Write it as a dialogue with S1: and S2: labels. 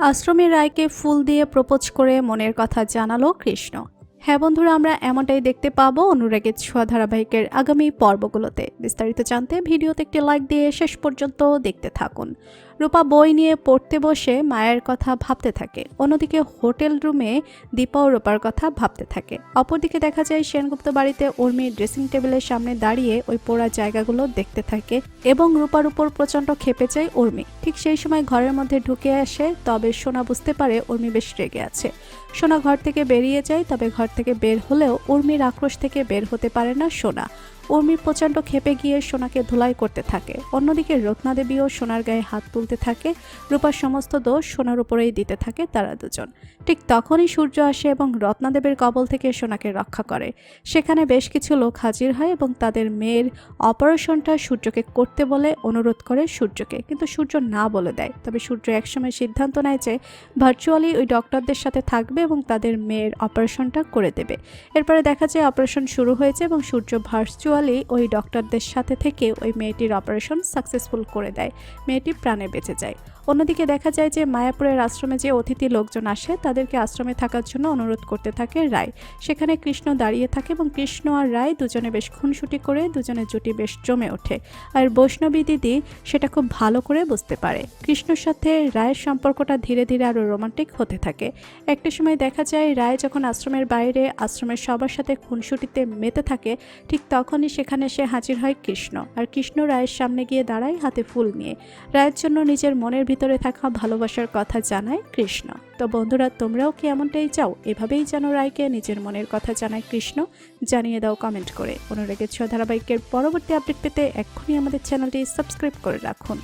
S1: আশ্রমী রায়কে ফুল দিয়ে প্রপোজ করে মনের কথা জানালো কৃষ্ণ। হ্যাঁ বন্ধুরা, আমরা এমনটাই দেখতে পাবো অনুরাগের ছোঁয়া ধারাবাহিকের আগামী পর্বগুলোতে। বিস্তারিত জানতে ভিডিওতে একটি লাইক দিয়ে শেষ পর্যন্ত দেখতে থাকুন। রূপা বই নিয়ে পড়তে বসে মায়ের কথা ভাবতে থাকে। অন্যদিকে হোটেল রুমে দীপা ও রূপার কথা ভাবতে থাকে। অপরদিকে দেখা যায় সেনগুপ্ত বাড়িতে উর্মি ড্রেসিং টেবিলের সামনে দাঁড়িয়ে ওই পোড়া জায়গাগুলো দেখতে থাকে এবং রূপার উপর প্রচণ্ড ক্ষেপে যায় উর্মি। ঠিক সেই সময় ঘরের মধ্যে ঢুকে আসে, তবে সোনা বুঝতে পারে উর্মি বেশ রেগে আছে। সোনা ঘর থেকে বেরিয়ে যায়, তবে ঘর থেকে বের হলেও উর্মির আক্রোশ থেকে বের হতে পারে না সোনা। উর্মি প্রচণ্ড ক্ষেপে গিয়ে সোনাকে ধুলাই করতে থাকে। অন্যদিকে রত্নাদেবীও সোনার গায়ে হাত তুলতে থাকে। রূপার সমস্ত দোষ সোনার উপরেই দিতে থাকে তারা দুজন। ঠিক তখনই সূর্য আসে এবং রত্নাদেবীর কবল থেকে সোনাকে রক্ষা করে। সেখানে বেশ কিছু লোক হাজির হয় এবং তাদের মেয়ের অপারেশনটা সূর্যকে করতে বলে অনুরোধ করে সূর্যকে, কিন্তু সূর্য না বলে দেয়। তবে সূর্য একসময় সিদ্ধান্ত নেয় যে ভার্চুয়ালি ওই ডক্টরদের সাথে থাকবে এবং তাদের মেয়ের অপারেশনটা করে দেবে। এরপরে দেখা যায় অপারেশন শুরু হয়েছে এবং সূর্য ভার্চুয়ালি ওই ডক্টরদের সাথে থেকে ওই মেয়েটির অপারেশন সাকসেসফুল করে দেয়। মেয়েটি প্রাণে বেঁচে যায়। অন্যদিকে দেখা যায় যে মায়াপুরের আশ্রমে যে অতিথি লোকজন আসে তাদেরকে আশ্রমে থাকার জন্য অনুরোধ করতে থাকে রায়। সেখানে কৃষ্ণ দাঁড়িয়ে থাকে এবং কৃষ্ণ আর রায় দুজনে বেশ খুনসুটি করে দুজনের জুটি বেশ জমে ওঠে। আর বৈষ্ণবী দিদি সেটা খুব ভালো করে বুঝতে পারে। কৃষ্ণর সাথে রায়ের সম্পর্কটা ধীরে ধীরে আরও রোমান্টিক হতে থাকে। একটা সময় দেখা যায় রায় যখন আশ্রমের বাইরে আশ্রমের সবার সাথে খুনসুটিতে মেতে থাকে, ঠিক তখনই সেখানে এসে হাজির হয় কৃষ্ণ। আর কৃষ্ণ রায়ের সামনে গিয়ে দাঁড়ায় হাতে ফুল নিয়ে। রায়ের জন্য নিজের মনের ভিতরে থাকা ভালোবাসার কথা জানায় কৃষ্ণ। তো বন্ধুরা, তোমরাও কি এমনটাই চাও? এভাবেই যেন রায়কে নিজের মনের কথা জানায় কৃষ্ণ? জানিয়ে দাও কমেন্ট করে। অনুরাগের ছোঁয়া ধারাবাহিকের পরবর্তী আপডেট পেতে এক্ষুনি আমাদের চ্যানেলটি সাবস্ক্রাইব করে রাখুন।